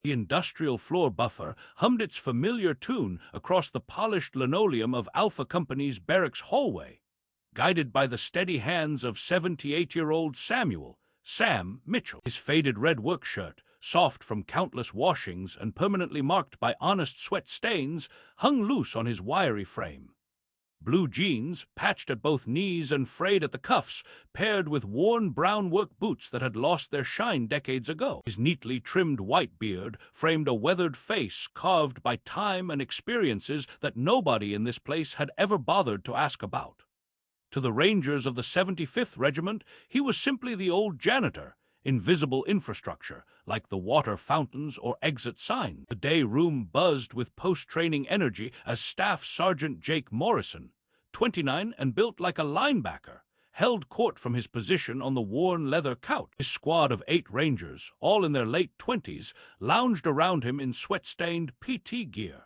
The industrial floor buffer hummed its familiar tune across the polished linoleum of Alpha Company's barracks hallway, guided by the steady hands of 78-year-old Sam Mitchell. His faded red work shirt, soft from countless washings and permanently marked by honest sweat stains, hung loose on his wiry frame. Blue jeans, patched at both knees and frayed at the cuffs, paired with worn brown work boots that had lost their shine decades ago. His neatly trimmed white beard framed a weathered face carved by time and experiences that nobody in this place had ever bothered to ask about. To the Rangers of the 75th Regiment, he was simply the old janitor, invisible infrastructure, like the water fountains or exit signs. The day room buzzed with post-training energy as Staff Sergeant Jake Morrison, 29 and built like a linebacker, held court from his position on the worn leather couch. His squad of 8 Rangers, all in their late 20s, lounged around him in sweat-stained PT gear,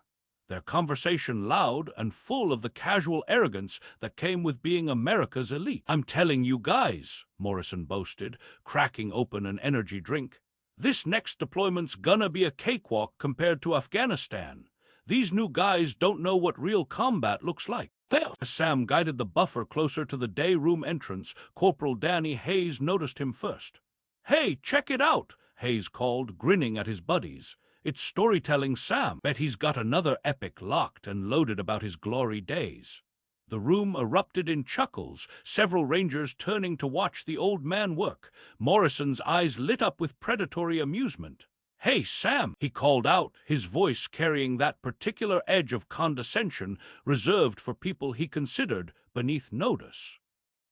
their conversation loud and full of the casual arrogance that came with being America's elite. "I'm telling you guys," Morrison boasted, cracking open an energy drink, "this next deployment's gonna be a cakewalk compared to Afghanistan. These new guys don't know what real combat looks like." As Sam guided the buffer closer to the day room entrance, Corporal Danny Hayes noticed him first. "Hey, check it out," Hayes called, grinning at his buddies. "It's storytelling Sam. Bet he's got another epic locked and loaded about his glory days." The room erupted in chuckles, several Rangers turning to watch the old man work. Morrison's eyes lit up with predatory amusement. "Hey, Sam," he called out, his voice carrying that particular edge of condescension reserved for people he considered beneath notice.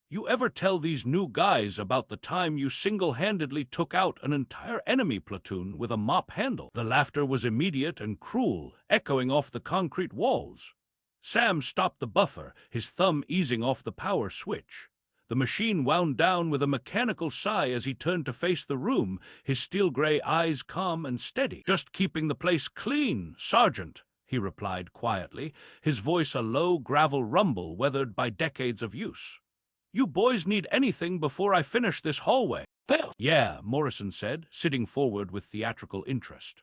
"You ever tell these new guys about the time you single-handedly took out an entire enemy platoon with a mop handle?" The laughter was immediate and cruel, echoing off the concrete walls. Sam stopped the buffer, his thumb easing off the power switch. The machine wound down with a mechanical sigh as he turned to face the room, his steel-gray eyes calm and steady. "Just keeping the place clean, Sergeant," he replied quietly, his voice a low gravel rumble weathered by decades of use. "You boys need anything before I finish this hallway?" "Yeah," Morrison said, sitting forward with theatrical interest.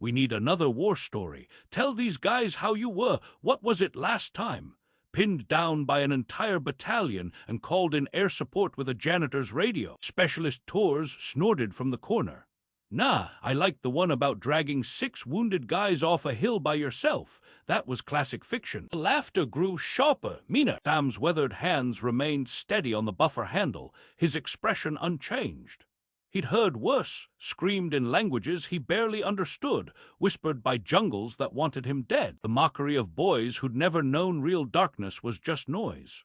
"We need another war story. Tell these guys how you were. What was it last time? Pinned down by an entire battalion and called in air support with a janitor's radio." Specialist Tours snorted from the corner. "Nah, I liked the one about dragging 6 wounded guys off a hill by yourself. That was classic fiction." The laughter grew sharper, meaner. Sam's weathered hands remained steady on the buffer handle, his expression unchanged. He'd heard worse, screamed in languages he barely understood, whispered by jungles that wanted him dead. The mockery of boys who'd never known real darkness was just noise.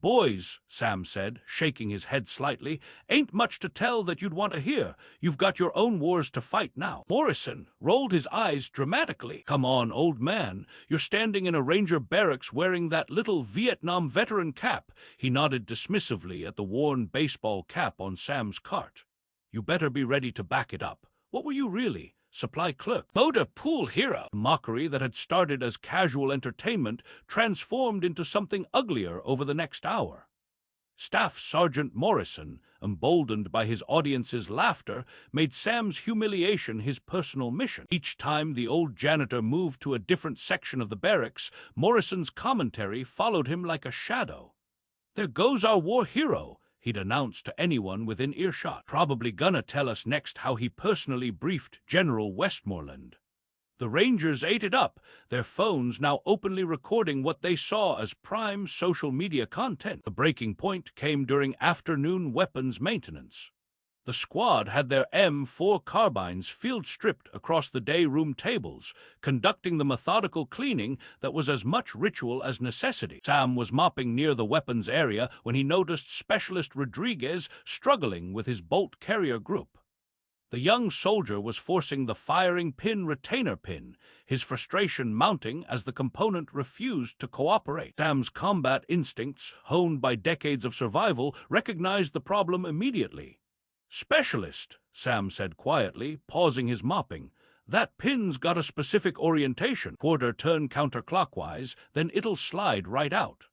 "Boys," Sam said, shaking his head slightly, "ain't much to tell that you'd want to hear. You've got your own wars to fight now." Morrison rolled his eyes dramatically. "Come on, old man. You're standing in a Ranger barracks wearing that little Vietnam veteran cap." He nodded dismissively at the worn baseball cap on Sam's cart. "You better be ready to back it up. What were you really? Supply clerk? Motor pool hero?" Mockery that had started as casual entertainment transformed into something uglier over the next hour. Staff Sergeant Morrison, emboldened by his audience's laughter, made Sam's humiliation his personal mission. Each time the old janitor moved to a different section of the barracks, Morrison's commentary followed him like a shadow. "There goes our war hero," he'd announced to anyone within earshot. "Probably gonna tell us next how he personally briefed General Westmoreland." The Rangers ate it up, their phones now openly recording what they saw as prime social media content. The breaking point came during afternoon weapons maintenance. The squad had their M4 carbines field-stripped across the day room tables, conducting the methodical cleaning that was as much ritual as necessity. Sam was mopping near the weapons area when he noticed Specialist Rodriguez struggling with his bolt carrier group. The young soldier was forcing the firing pin retainer pin, his frustration mounting as the component refused to cooperate. Sam's combat instincts, honed by decades of survival, recognized the problem immediately. "Specialist," Sam said quietly, pausing his mopping, "that pin's got a specific orientation. Quarter turn counterclockwise, then it'll slide right out."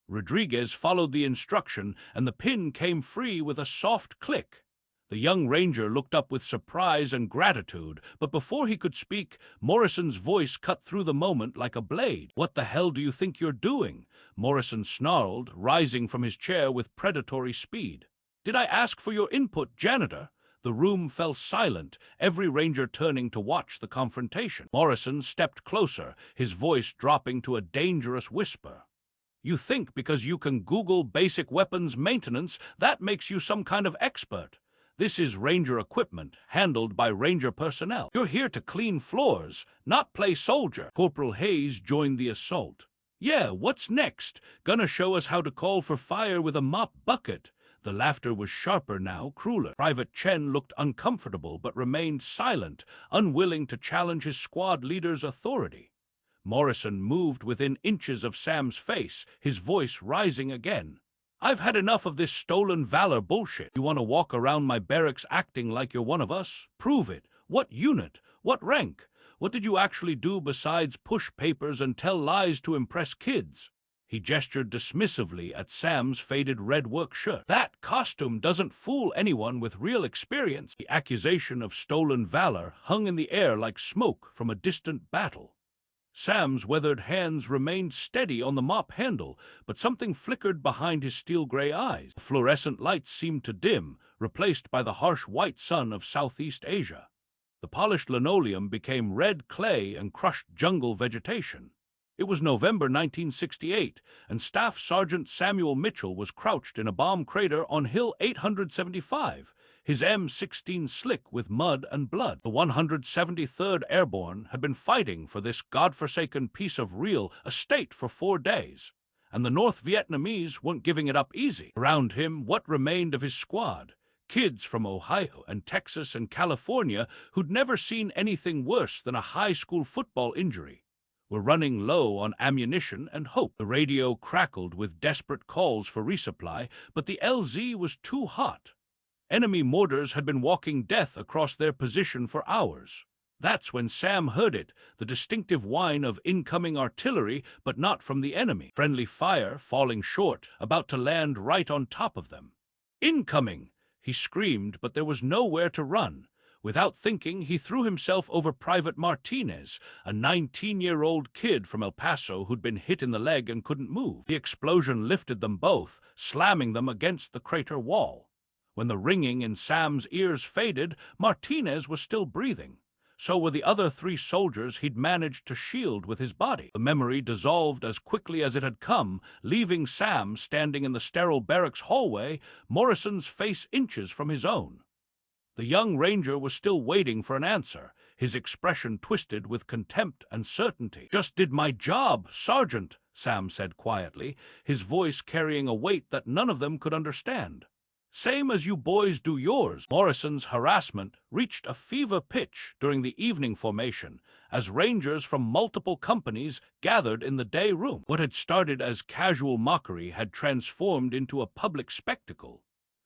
Rodriguez followed the instruction, and the pin came free with a soft click. The young ranger looked up with surprise and gratitude, but before he could speak, Morrison's voice cut through the moment like a blade. "What the hell do you think you're doing?" Morrison snarled, rising from his chair with predatory speed. "Did I ask for your input, Janitor?" The room fell silent, every ranger turning to watch the confrontation. Morrison stepped closer, his voice dropping to a dangerous whisper. "You think because you can Google basic weapons maintenance, that makes you some kind of expert? This is ranger equipment, handled by ranger personnel. You're here to clean floors, not play soldier." Corporal Hayes joined the assault. "Yeah, what's next? Gonna show us how to call for fire with a mop bucket?" The laughter was sharper now, crueler. Private Chen looked uncomfortable but remained silent, unwilling to challenge his squad leader's authority. Morrison moved within inches of Sam's face, his voice rising again. "I've had enough of this stolen valor bullshit. You want to walk around my barracks acting like you're one of us? Prove it. What unit? What rank? What did you actually do besides push papers and tell lies to impress kids?" He gestured dismissively at Sam's faded red work shirt. "That costume doesn't fool anyone with real experience." The accusation of stolen valor hung in the air like smoke from a distant battle. Sam's weathered hands remained steady on the mop handle, but something flickered behind his steel-gray eyes. The fluorescent lights seemed to dim, replaced by the harsh white sun of Southeast Asia. The polished linoleum became red clay and crushed jungle vegetation. It was November 1968, and Staff Sergeant Samuel Mitchell was crouched in a bomb crater on Hill 875, his M16 slick with mud and blood. The 173rd Airborne had been fighting for this godforsaken piece of real estate for 4 days, and the North Vietnamese weren't giving it up easy. Around him, what remained of his squad? Kids from Ohio and Texas and California who'd never seen anything worse than a high school football injury were running low on ammunition and hope. The radio crackled with desperate calls for resupply, but the LZ was too hot. Enemy mortars had been walking death across their position for hours. That's when Sam heard it, the distinctive whine of incoming artillery, but not from the enemy. Friendly fire, falling short, about to land right on top of them. "Incoming!" he screamed, but there was nowhere to run. Without thinking, he threw himself over Private Martinez, a 19-year-old kid from El Paso who'd been hit in the leg and couldn't move. The explosion lifted them both, slamming them against the crater wall. When the ringing in Sam's ears faded, Martinez was still breathing. So were the other 3 soldiers he'd managed to shield with his body. The memory dissolved as quickly as it had come, leaving Sam standing in the sterile barracks hallway, Morrison's face inches from his own. The young ranger was still waiting for an answer, his expression twisted with contempt and certainty. "Just did my job, Sergeant," Sam said quietly, his voice carrying a weight that none of them could understand. "Same as you boys do yours." Morrison's harassment reached a fever pitch during the evening formation, as rangers from multiple companies gathered in the day room. What had started as casual mockery had transformed into a public spectacle,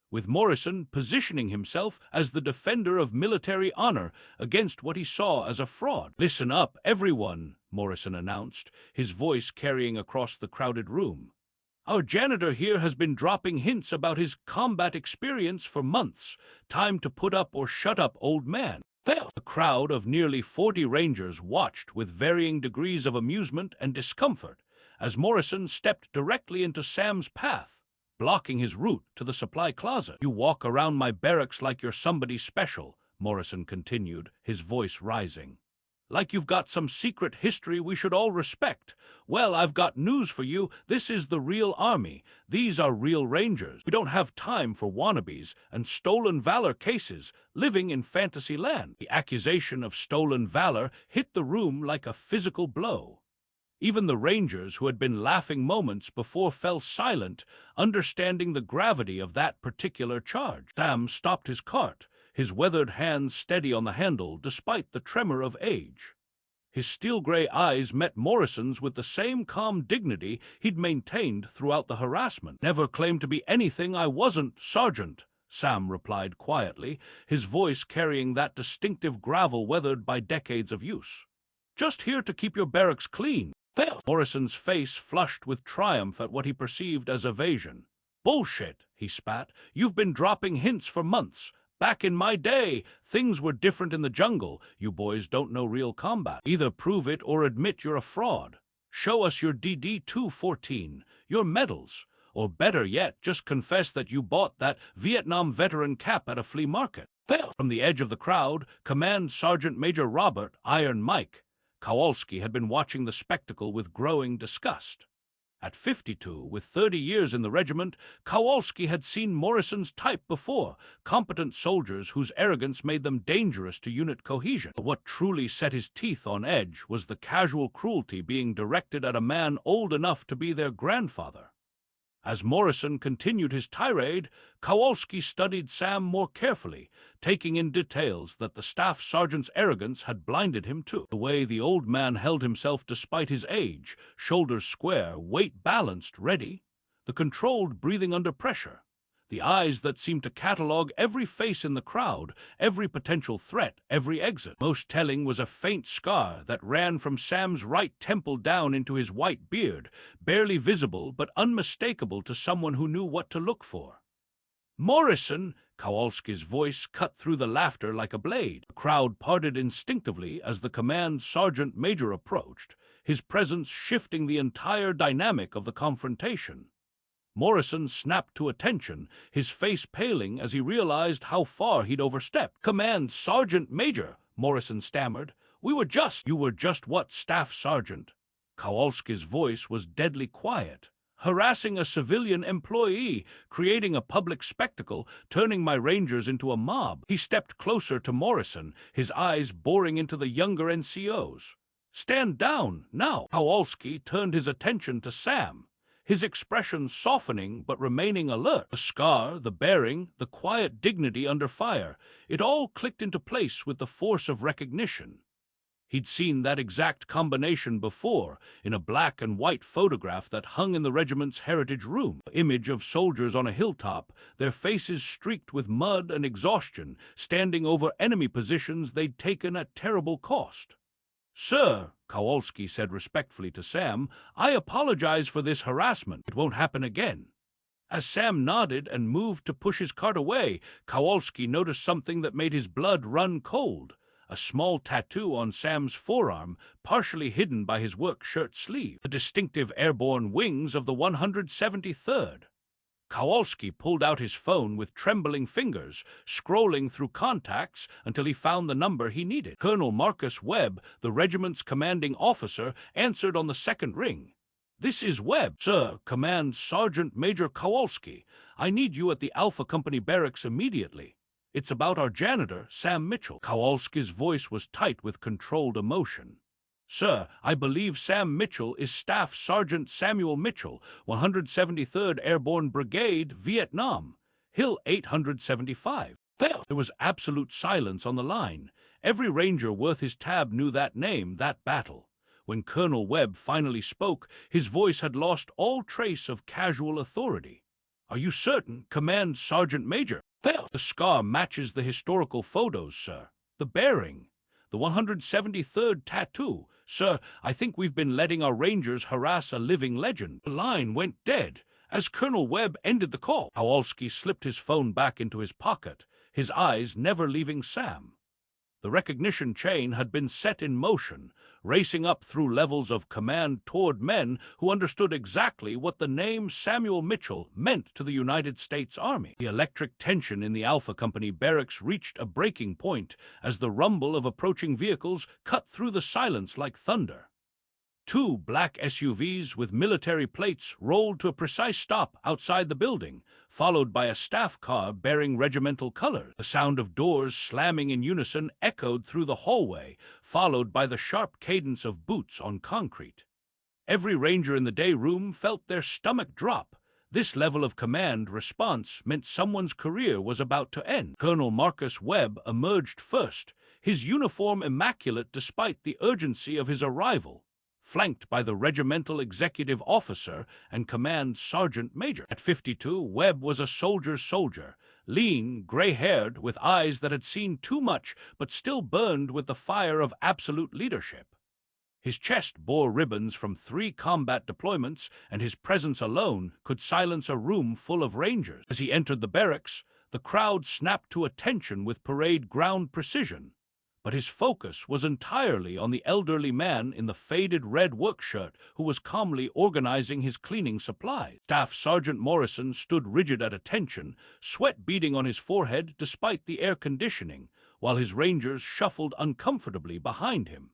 with Morrison positioning himself as the defender of military honor against what he saw as a fraud. "Listen up, everyone," Morrison announced, his voice carrying across the crowded room. "Our janitor here has been dropping hints about his combat experience for months. Time to put up or shut up, old man." The crowd of nearly 40 rangers watched with varying degrees of amusement and discomfort as Morrison stepped directly into Sam's path, blocking his route to the supply closet. "You walk around my barracks like you're somebody special," Morrison continued, his voice rising. "Like you've got some secret history we should all respect. Well, I've got news for you. This is the real army. These are real rangers. We don't have time for wannabes and stolen valor cases living in fantasy land." The accusation of stolen valor hit the room like a physical blow. Even the rangers who had been laughing moments before fell silent, understanding the gravity of that particular charge. Sam stopped his cart, his weathered hands steady on the handle despite the tremor of age. His steel-gray eyes met Morrison's with the same calm dignity he'd maintained throughout the harassment. "Never claimed to be anything I wasn't, Sergeant," Sam replied quietly, his voice carrying that distinctive gravel weathered by decades of use. "Just here to keep your barracks clean." Morrison's face flushed with triumph at what he perceived as evasion. "Bullshit," he spat. "You've been dropping hints for months. Back in my day, things were different in the jungle. You boys don't know real combat. Either prove it or admit you're a fraud. Show us your DD-214, your medals. Or better yet, just confess that you bought that Vietnam veteran cap at a flea market. From the edge of the crowd, Command Sergeant Major Robert Iron Mike Kowalski had been watching the spectacle with growing disgust. At 52, with 30 years in the regiment, Kowalski had seen Morrison's type before, competent soldiers whose arrogance made them dangerous to unit cohesion. But what truly set his teeth on edge was the casual cruelty being directed at a man old enough to be their grandfather. As Morrison continued his tirade, Kowalski studied Sam more carefully, taking in details that the staff sergeant's arrogance had blinded him to. The way the old man held himself despite his age, shoulders square, weight balanced, ready, the controlled breathing under pressure, the eyes that seemed to catalog every face in the crowd, every potential threat, every exit. Most telling was a faint scar that ran from Sam's right temple down into his white beard, barely visible but unmistakable to someone who knew what to look for. "Morrison!" Kowalski's voice cut through the laughter like a blade. The crowd parted instinctively as the command sergeant major approached, his presence shifting the entire dynamic of the confrontation. Morrison snapped to attention, his face paling as he realized how far he'd overstepped. "Command Sergeant Major," Morrison stammered. "You were just what, Staff Sergeant?" Kowalski's voice was deadly quiet. "Harassing a civilian employee, creating a public spectacle, turning my Rangers into a mob." He stepped closer to Morrison, his eyes boring into the younger NCOs. "Stand down, now!" Kowalski turned his attention to Sam, his expression softening but remaining alert. The scar, the bearing, the quiet dignity under fire, it all clicked into place with the force of recognition. He'd seen that exact combination before, in a black and white photograph that hung in the regiment's heritage room. The image of soldiers on a hilltop, their faces streaked with mud and exhaustion, standing over enemy positions they'd taken at terrible cost. "Sir," Kowalski said respectfully to Sam, "I apologize for this harassment. It won't happen again." As Sam nodded and moved to push his cart away, Kowalski noticed something that made his blood run cold. A small tattoo on Sam's forearm, partially hidden by his work shirt sleeve. The distinctive airborne wings of the 173rd. Kowalski pulled out his phone with trembling fingers, scrolling through contacts until he found the number he needed. Colonel Marcus Webb, the regiment's commanding officer, answered on the second ring. "This is Webb, sir, Command Sergeant Major Kowalski. I need you at the Alpha Company barracks immediately. It's about our janitor, Sam Mitchell." Kowalski's voice was tight with controlled emotion. "Sir, I believe Sam Mitchell is Staff Sergeant Samuel Mitchell, 173rd Airborne Brigade, Vietnam, Hill 875. There was absolute silence on the line. Every ranger worth his tab knew that name, that battle. When Colonel Webb finally spoke, his voice had lost all trace of casual authority. "Are you certain, Command Sergeant Major?" "The scar matches the historical photos, sir. The bearing. The 173rd tattoo. Sir, I think we've been letting our Rangers harass a living legend." The line went dead as Colonel Webb ended the call. Kowalski slipped his phone back into his pocket, his eyes never leaving Sam. The recognition chain had been set in motion, racing up through levels of command toward men who understood exactly what the name Samuel Mitchell meant to the United States Army. The electric tension in the Alpha Company barracks reached a breaking point as the rumble of approaching vehicles cut through the silence like thunder. Two black SUVs with military plates rolled to a precise stop outside the building, followed by a staff car bearing regimental colors. The sound of doors slamming in unison echoed through the hallway, followed by the sharp cadence of boots on concrete. Every ranger in the day room felt their stomach drop. This level of command response meant someone's career was about to end. Colonel Marcus Webb emerged first, his uniform immaculate despite the urgency of his arrival, flanked by the regimental executive officer and command sergeant major. At 52, Webb was a soldier's soldier, lean, gray-haired, with eyes that had seen too much but still burned with the fire of absolute leadership. His chest bore ribbons from 3 combat deployments, and his presence alone could silence a room full of Rangers. As he entered the barracks, The crowd snapped to attention with parade ground precision, but his focus was entirely on the elderly man in the faded red work shirt who was calmly organizing his cleaning supplies. Staff Sergeant Morrison stood rigid at attention, sweat beading on his forehead despite the air conditioning, while his rangers shuffled uncomfortably behind him.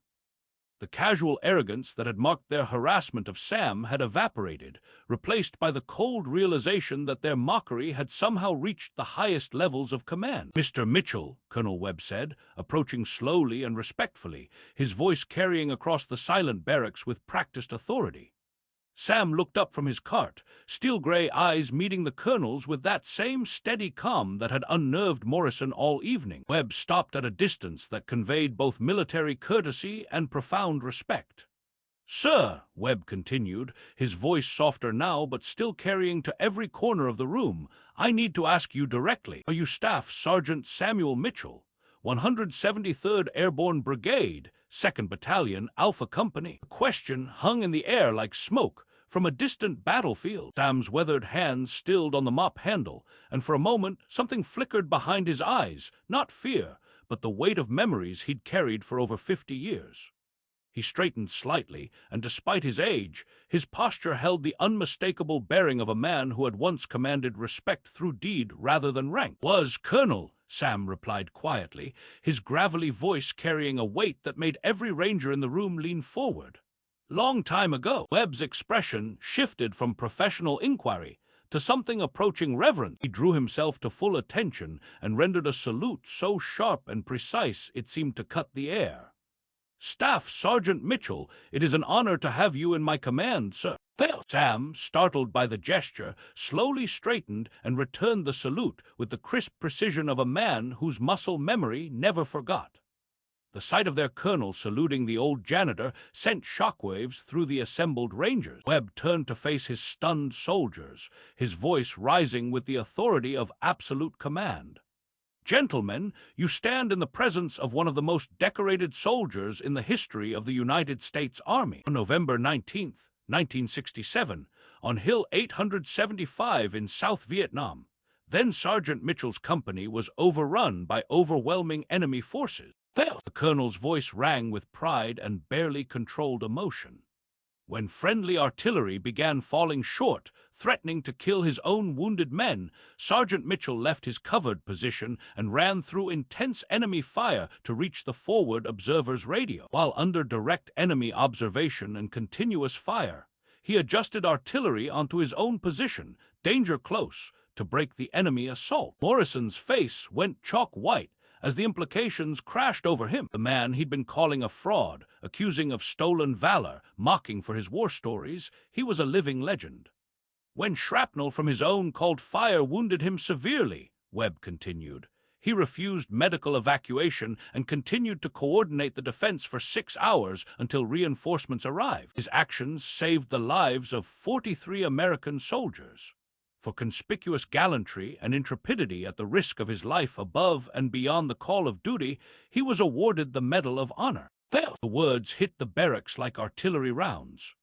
The casual arrogance that had marked their harassment of Sam had evaporated, replaced by the cold realization that their mockery had somehow reached the highest levels of command. "Mr. Mitchell," Colonel Webb said, approaching slowly and respectfully, his voice carrying across the silent barracks with practiced authority. Sam looked up from his cart, steel-gray eyes meeting the colonel's with that same steady calm that had unnerved Morrison all evening. Webb stopped at a distance that conveyed both military courtesy and profound respect. "Sir," Webb continued, his voice softer now but still carrying to every corner of the room, "I need to ask you directly. Are you Staff Sergeant Samuel Mitchell, 173rd Airborne Brigade, 2nd Battalion, Alpha Company?" The question hung in the air like smoke from a distant battlefield. Sam's weathered hands stilled on the mop handle, and for a moment something flickered behind his eyes, not fear, but the weight of memories he'd carried for over 50 years. He straightened slightly, and despite his age, his posture held the unmistakable bearing of a man who had once commanded respect through deed rather than rank. "Was, Colonel," Sam replied quietly, his gravelly voice carrying a weight that made every ranger in the room lean forward. "Long time ago." Webb's expression shifted from professional inquiry to something approaching reverence. He drew himself to full attention and rendered a salute so sharp and precise it seemed to cut the air. "Staff Sergeant Mitchell, it is an honor to have you in my command, sir." Sam, startled by the gesture, slowly straightened and returned the salute with the crisp precision of a man whose muscle memory never forgot. The sight of their colonel saluting the old janitor sent shockwaves through the assembled rangers. Webb turned to face his stunned soldiers, his voice rising with the authority of absolute command. "Gentlemen, you stand in the presence of one of the most decorated soldiers in the history of the United States Army." On November 19th, 1967, on Hill 875 in South Vietnam, then Sergeant Mitchell's company was overrun by overwhelming enemy forces. The colonel's voice rang with pride and barely controlled emotion. When friendly artillery began falling short, threatening to kill his own wounded men, Sergeant Mitchell left his covered position and ran through intense enemy fire to reach the forward observer's radio. While under direct enemy observation and continuous fire, he adjusted artillery onto his own position, danger close, to break the enemy assault. Morrison's face went chalk white as the implications crashed over him. The man he'd been calling a fraud, accusing of stolen valor, mocking for his war stories, he was a living legend. "When shrapnel from his own called fire wounded him severely," Webb continued, "he refused medical evacuation and continued to coordinate the defense for 6 hours until reinforcements arrived. His actions saved the lives of 43 American soldiers. For conspicuous gallantry and intrepidity at the risk of his life above and beyond the call of duty, he was awarded the Medal of Honor." The words hit the barracks like artillery rounds.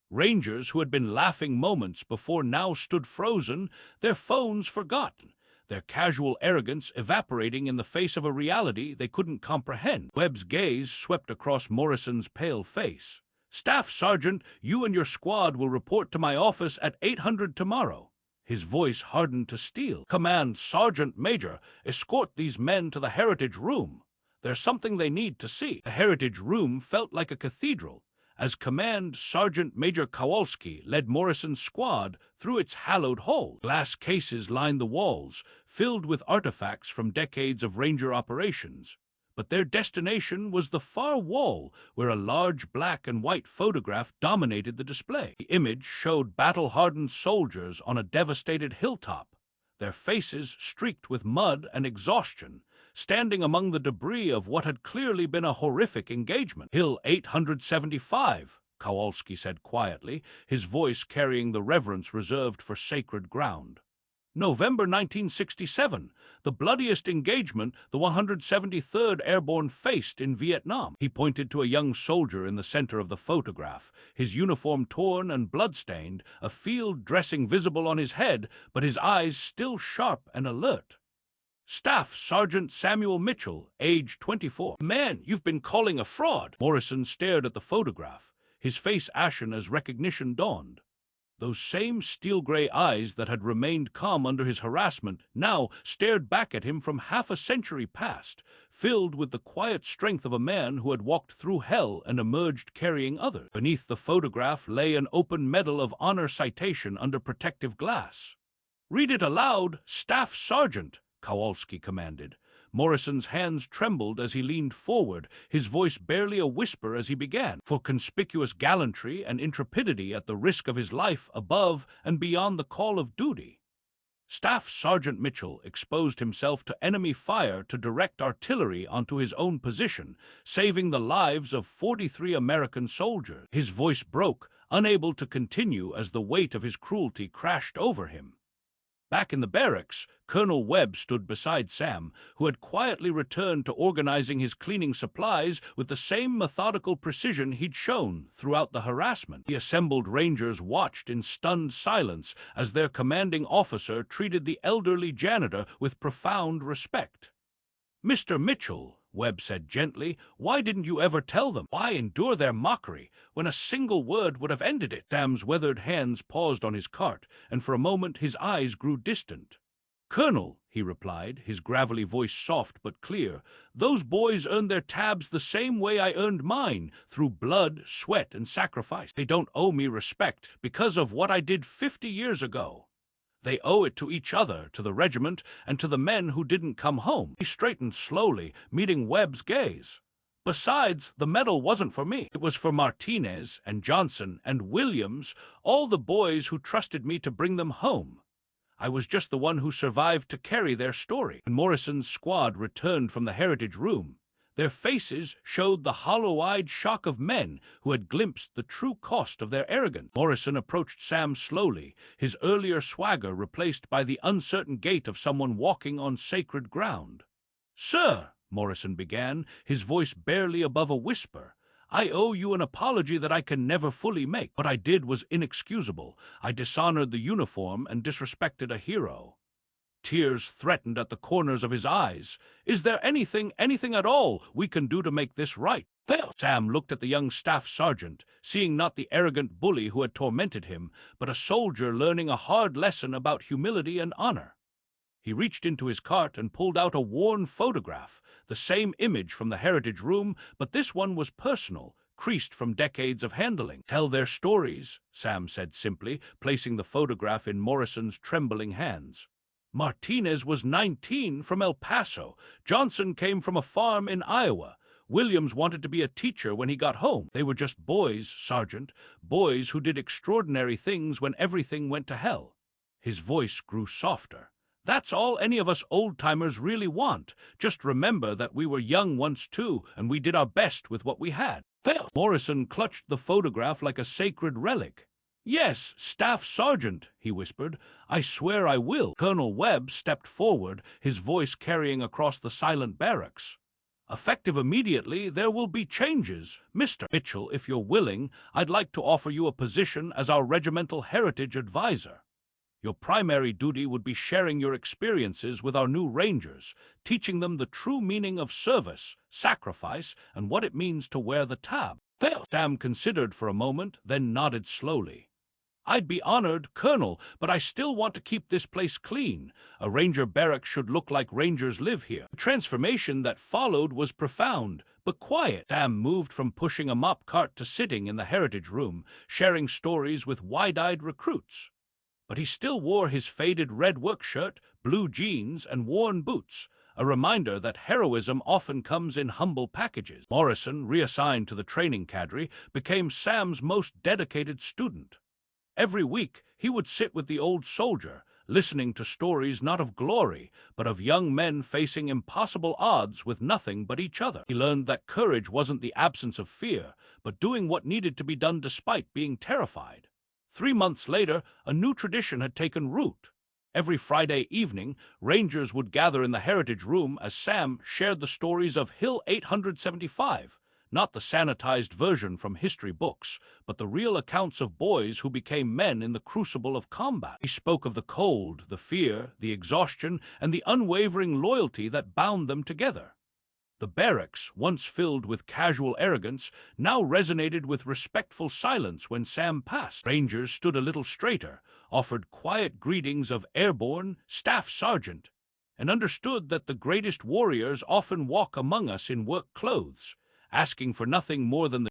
Rangers who had been laughing moments before now stood frozen, their phones forgotten, their casual arrogance evaporating in the face of a reality they couldn't comprehend. Webb's gaze swept across Morrison's pale face. "Staff Sergeant, you and your squad will report to my office at 800 tomorrow." His voice hardened to steel. "Command Sergeant Major, escort these men to the Heritage Room. There's something they need to see." The Heritage Room felt like a cathedral, as Command Sergeant Major Kowalski led Morrison's squad through its hallowed hall. Glass cases lined the walls, filled with artifacts from decades of Ranger operations. But their destination was the far wall, where a large black and white photograph dominated the display. The image showed battle-hardened soldiers on a devastated hilltop, their faces streaked with mud and exhaustion, standing among the debris of what had clearly been a horrific engagement. "Hill 875, Kowalski said quietly, his voice carrying the reverence reserved for sacred ground. "November 1967, the bloodiest engagement the 173rd Airborne faced in Vietnam." He pointed to a young soldier in the center of the photograph, his uniform torn and bloodstained, a field dressing visible on his head, but his eyes still sharp and alert. Staff Sergeant Samuel Mitchell, age 24. Man, you've been calling a fraud. Morrison stared at the photograph, his face ashen as recognition dawned. Those same steel-gray eyes that had remained calm under his harassment now stared back at him from half a century past, filled with the quiet strength of a man who had walked through hell and emerged carrying others. Beneath the photograph lay an open Medal of Honor citation under protective glass. "Read it aloud, Staff Sergeant," Kowalski commanded. Morrison's hands trembled as he leaned forward, his voice barely a whisper as he began. "For conspicuous gallantry and intrepidity at the risk of his life above and beyond the call of duty, Staff Sergeant Mitchell exposed himself to enemy fire to direct artillery onto his own position, saving the lives of 43 American soldiers." His voice broke, unable to continue as the weight of his cruelty crashed over him. Back in the barracks, Colonel Webb stood beside Sam, who had quietly returned to organizing his cleaning supplies with the same methodical precision he'd shown throughout the harassment. The assembled Rangers watched in stunned silence as their commanding officer treated the elderly janitor with profound respect. "Mr. Mitchell," Webb said gently, "why didn't you ever tell them? Why endure their mockery when a single word would have ended it?" Sam's weathered hands paused on his cart, and for a moment his eyes grew distant. "Colonel," he replied, his gravelly voice soft but clear, "those boys earned their tabs the same way I earned mine, through blood, sweat, and sacrifice. They don't owe me respect because of what I did 50 years ago. They owe it to each other, to the regiment, and to the men who didn't come home." He straightened slowly, meeting Webb's gaze. "Besides, the medal wasn't for me. It was for Martinez and Johnson and Williams, all the boys who trusted me to bring them home. I was just the one who survived to carry their story." When Morrison's squad returned from the Heritage Room, their faces showed the hollow-eyed shock of men who had glimpsed the true cost of their arrogance. Morrison approached Sam slowly, his earlier swagger replaced by the uncertain gait of someone walking on sacred ground. "Sir," Morrison began, his voice barely above a whisper, "I owe you an apology that I can never fully make. What I did was inexcusable. I dishonored the uniform and disrespected a hero." Tears threatened at the corners of his eyes. "Is there anything at all we can do to make this right?" "Well," Sam looked at the young staff sergeant, seeing not the arrogant bully who had tormented him, but a soldier learning a hard lesson about humility and honor. He reached into his cart and pulled out a worn photograph, the same image from the Heritage Room, but this one was personal, creased from decades of handling. "Tell their stories," Sam said simply, placing the photograph in Morrison's trembling hands. "Martinez was 19 from El Paso. Johnson came from a farm in Iowa. Williams wanted to be a teacher when he got home. They were just boys, Sergeant, boys who did extraordinary things when everything went to hell." His voice grew softer. "That's all any of us old-timers really want. Just remember that we were young once too, and we did our best with what we had." "Well," Morrison clutched the photograph like a sacred relic. "Yes, Staff Sergeant," he whispered, "I swear I will." Colonel Webb stepped forward, his voice carrying across the silent barracks. "Effective immediately, there will be changes. Mr. Mitchell, if you're willing, I'd like to offer you a position as our regimental heritage advisor. Your primary duty would be sharing your experiences with our new Rangers, teaching them the true meaning of service, sacrifice, and what it means to wear the tab." "Well," Sam considered for a moment, then nodded slowly. "I'd be honored, Colonel, but I still want to keep this place clean. A Ranger barracks should look like Rangers live here." The transformation that followed was profound, but quiet. Sam moved from pushing a mop cart to sitting in the Heritage Room, sharing stories with wide-eyed recruits. But he still wore his faded red work shirt, blue jeans, and worn boots, a reminder that heroism often comes in humble packages. Morrison, reassigned to the training cadre, became Sam's most dedicated student. Every week, he would sit with the old soldier, listening to stories not of glory, but of young men facing impossible odds with nothing but each other. He learned that courage wasn't the absence of fear, but doing what needed to be done despite being terrified. 3 months later, a new tradition had taken root. Every Friday evening, Rangers would gather in the Heritage Room as Sam shared the stories of Hill 875, not the sanitized version from history books, but the real accounts of boys who became men in the crucible of combat. He spoke of the cold, the fear, the exhaustion, and the unwavering loyalty that bound them together. The barracks, once filled with casual arrogance, now resonated with respectful silence when Sam passed. Rangers stood a little straighter, offered quiet greetings of airborne, staff sergeant, and understood that the greatest warriors often walk among us in work clothes, asking for nothing more than the